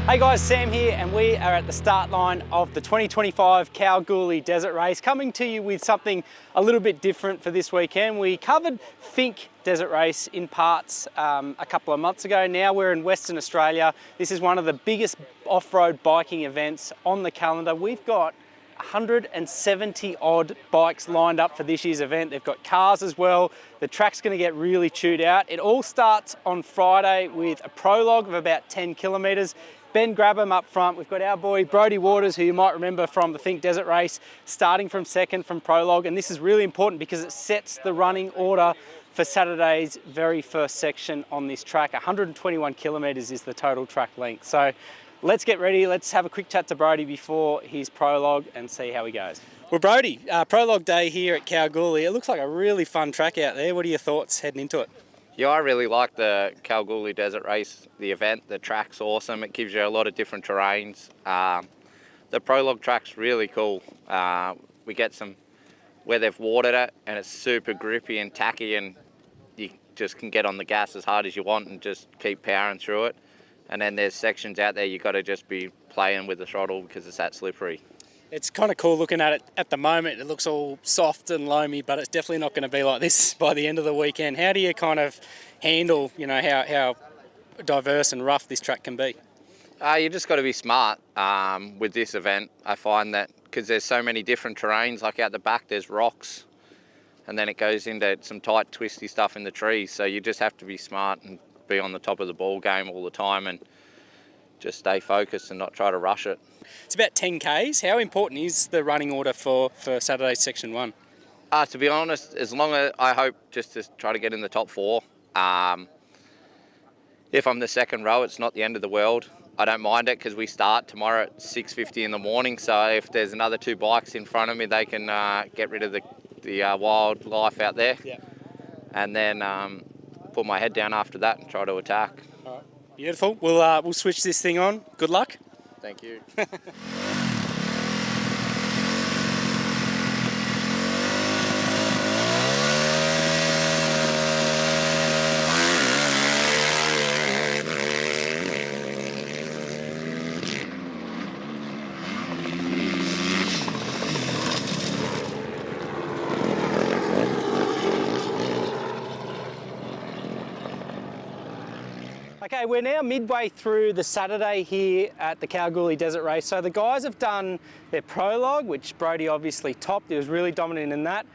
Hey guys, Sam here, and we are at the start line of the 2025 Kalgoorlie Desert Race, coming to you with something a little bit different for this weekend. We covered Finke Desert Race in parts a couple of months ago. Now we're in Western Australia. This is one of the biggest off-road biking events on the calendar. We've got 170 odd bikes lined up for this year's event. They've got cars as well. The track's going to get really chewed out. It all starts on Friday with a prologue of about 10 kilometres. Ben Grabham up front. We've got our boy Brodie Waters, who you might remember from the Finke Desert Race, starting from second from prologue. And this is really important because it sets the running order for Saturday's very first section on this track. 121 kilometres is the total track length. So let's get ready. Let's have a quick chat to Brodie before his prologue and see how he goes. Well, Brodie, prologue day here at Kalgoorlie. It looks like a really fun track out there. What are your thoughts heading into it? Yeah, I really like the Kalgoorlie Desert Race, the event. The track's awesome. It gives you a lot of different terrains. The prologue track's really cool. We get some where they've watered it and it's super grippy and tacky, and you just can get on the gas as hard as you want and just keep powering through it. And then there's sections out there you've got to just be playing with the throttle because it's that slippery. It's kind of cool looking at it at the moment. It looks all soft and loamy, but it's definitely not going to be like this by the end of the weekend. How do you kind of handle, how diverse and rough this track can be? You just got to be smart with this event. I find that because there's so many different terrains, like out the back there's rocks, and then it goes into some tight twisty stuff in the trees. So you just have to be smart and be on the top of the ball game all the time and just stay focused and not try to rush it. It's about 10 Ks. How important is the running order for Saturday's Section 1? To be honest, as long as I hope just to try to get in the top 4. If I'm the second row, it's not the end of the world. I don't mind it because we start tomorrow at 6:50 in the morning. So if there's another 2 bikes in front of me, they can get rid of the wildlife out there. Yeah. And then put my head down after that and try to attack. All right. Beautiful. We'll switch this thing on. Good luck. Thank you. Okay, we're now midway through the Saturday here at the Kalgoorlie Desert Race. So the guys have done their prologue, which Brodie obviously topped. He was really dominant in that.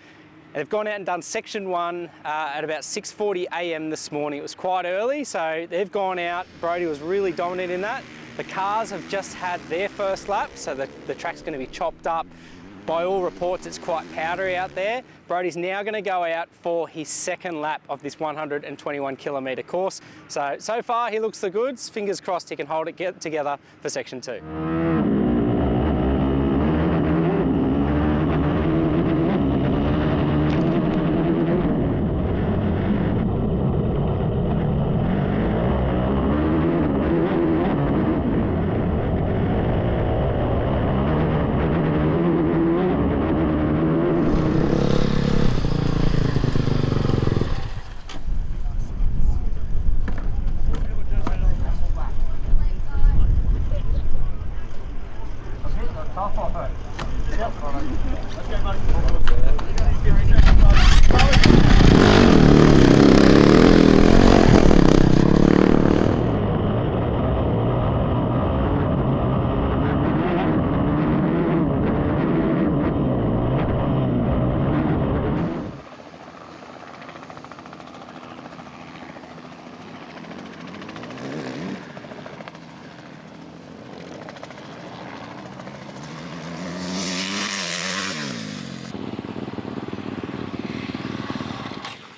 And they've gone out and done Section 1 at about 6:40 a.m. this morning. It was quite early, so they've gone out. Brodie was really dominant in that. The cars have just had their first lap, so the track's going to be chopped up. By all reports, it's quite powdery out there. Brodie's now going to go out for his second lap of this 121 kilometre course. So far he looks the goods. Fingers crossed he can hold it together for Section 2.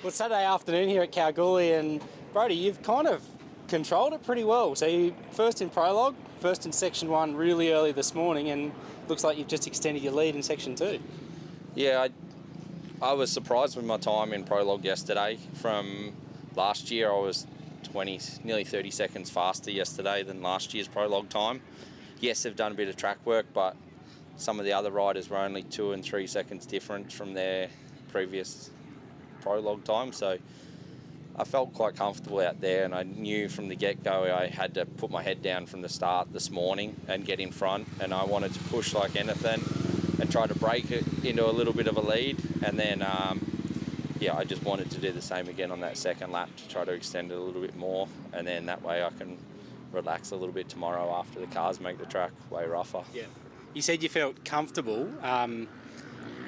Well, it's Saturday afternoon here at Kalgoorlie, and Brodie, you've kind of controlled it pretty well. So you first in prologue, first in Section 1 really early this morning, and looks like you've just extended your lead in Section 2. Yeah, I was surprised with my time in prologue yesterday. From last year, I was nearly 30 seconds faster yesterday than last year's prologue time. Yes, they've done a bit of track work, but some of the other riders were only 2 and 3 seconds different from their previous prologue time. So I felt quite comfortable out there, and I knew from the get-go I had to put my head down from the start this morning and get in front, and I wanted to push like anything and try to break it into a little bit of a lead, and then I just wanted to do the same again on that second lap to try to extend it a little bit more, and then that way I can relax a little bit tomorrow after the cars make the track way rougher. Yeah. You said you felt comfortable, and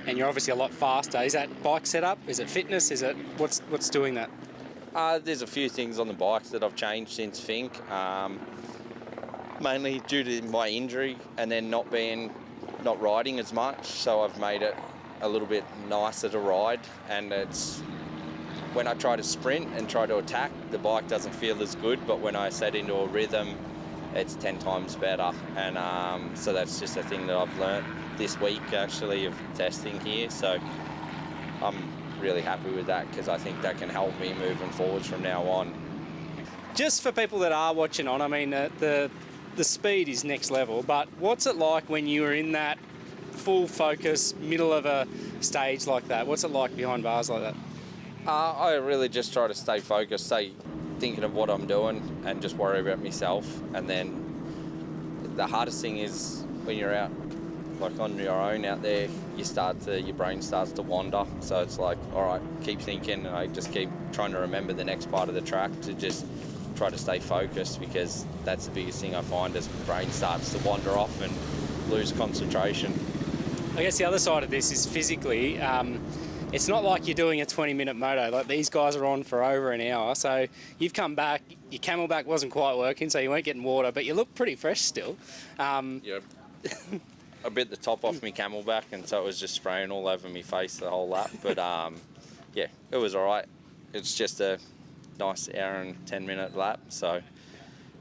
you're obviously a lot faster. Is that bike setup? Is it fitness? Is it what's doing that? There's a few things on the bikes that I've changed since Finke, mainly due to my injury and then not riding as much. So I've made it a little bit nicer to ride, and it's when I try to sprint and try to attack, the bike doesn't feel as good, but when I set into a rhythm, it's 10 times better. And so that's just a thing that I've learnt this week actually of testing here. So I'm really happy with that, because I think that can help me moving forwards from now on. Just for people that are watching on, I mean, the speed is next level, but what's it like when you were in that full focus, middle of a stage like that? What's it like behind bars like that? I really just try to stay focused, stay thinking of what I'm doing, and just worry about myself. And then the hardest thing is when you're out, like on your own out there, your brain starts to wander. So it's like, all right, keep thinking, and I just keep trying to remember the next part of the track to just try to stay focused, because that's the biggest thing I find is my brain starts to wander off and lose concentration. I guess the other side of this is physically, it's not like you're doing a 20-minute moto. Like, these guys are on for over an hour, so you've come back, your camelback wasn't quite working, so you weren't getting water, but you look pretty fresh still. Yeah. I bit the top off my camelback, and so it was just spraying all over my face the whole lap. But yeah, it was all right. It's just a nice hour and 10-minute lap, so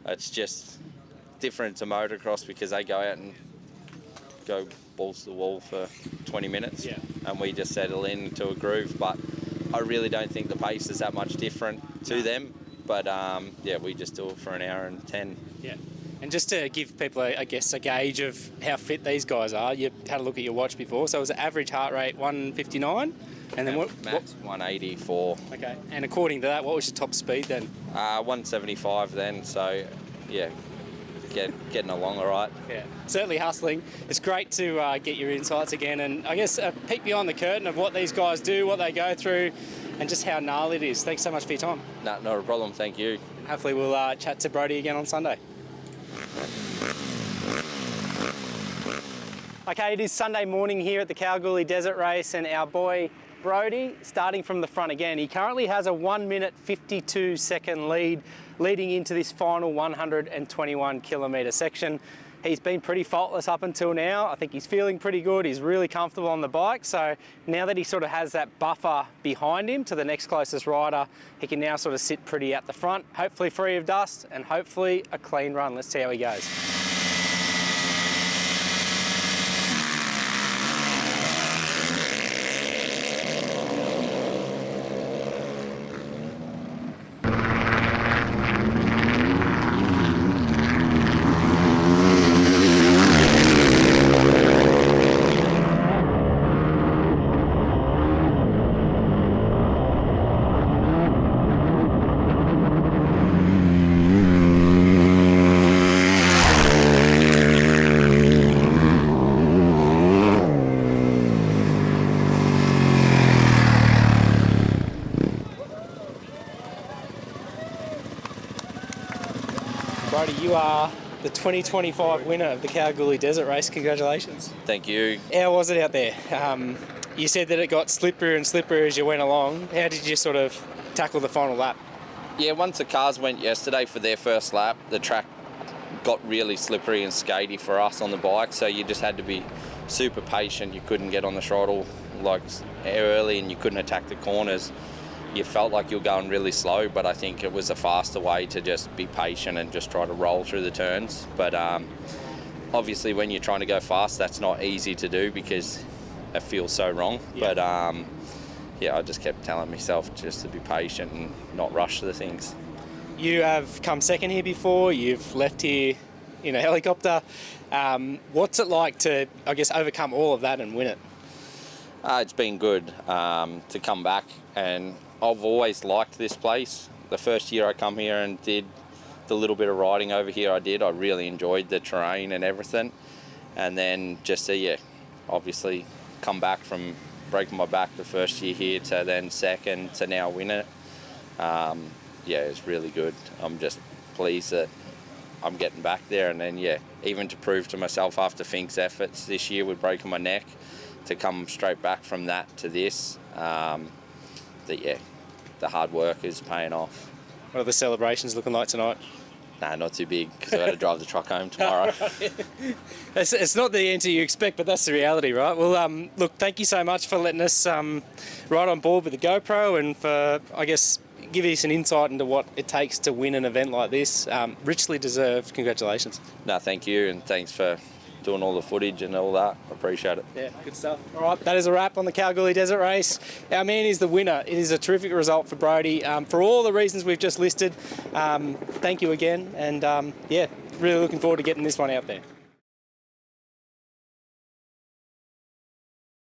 it's just different to motocross because they go out and go balls to the wall for 20 minutes, yeah, and we just settle into a groove. But I really don't think the pace is that much different to them. But yeah, we just do it for an hour and 10. Yeah. And just to give people, I guess, a gauge of how fit these guys are, you had a look at your watch before, so it was an average heart rate 159, and then what? Max 184. Okay. And according to that, what was your top speed then? 175 then. So yeah, getting along all right. Yeah, certainly hustling. It's great to get your insights again, and I guess a peek behind the curtain of what these guys do, what they go through, and just how gnarly it is. Thanks so much for your time. No, not a problem. Thank you. Hopefully we'll chat to Brodie again on Sunday. Okay, it is Sunday morning here at the Kalgoorlie Desert Race, and our boy Brodie starting from the front again. He currently has a 1-minute 52-second lead leading into this final 121 kilometre section. He's been pretty faultless up until now. I think he's feeling pretty good. He's really comfortable on the bike. So now that he sort of has that buffer behind him to the next closest rider, he can now sort of sit pretty at the front, hopefully free of dust and hopefully a clean run. Let's see how he goes. Brodie, you are the 2025 winner of the Kalgoorlie Desert Race. Congratulations. Thank you. How was it out there? You said that it got slipperier and slipperier as you went along. How did you sort of tackle the final lap? Yeah, once the cars went yesterday for their first lap, the track got really slippery and skatey for us on the bike, so you just had to be super patient. You couldn't get on the throttle like early, and you couldn't attack the corners. You felt like you were going really slow, but I think it was a faster way to just be patient and just try to roll through the turns. But obviously when you're trying to go fast, that's not easy to do because it feels so wrong. Yeah. But yeah, I just kept telling myself just to be patient and not rush the things. You have come second here before, you've left here in a helicopter. What's it like to, I guess, overcome all of that and win it? It's been good to come back, and I've always liked this place. The first year I come here and did the little bit of riding over here I really enjoyed the terrain and everything. And then just obviously come back from breaking my back the first year here to then second to now win it. It's really good. I'm just pleased that I'm getting back there, and then even to prove to myself after Finke's efforts this year with breaking my neck, to come straight back from that to this, the hard work is paying off. What are the celebrations looking like tonight? Nah, not too big, because I've got to drive the truck home tomorrow. It's not the answer you expect, but that's the reality, right? Well, look, thank you so much for letting us ride on board with the GoPro, and for, I guess, give us an insight into what it takes to win an event like this. Richly deserved. Congratulations. No, thank you, and thanks for doing all the footage and all that. I appreciate it. Yeah, good stuff. All right, that is a wrap on the Kalgoorlie Desert Race. Our man is the winner. It is a terrific result for Brodie. For all the reasons we've just listed, thank you again. And really looking forward to getting this one out there.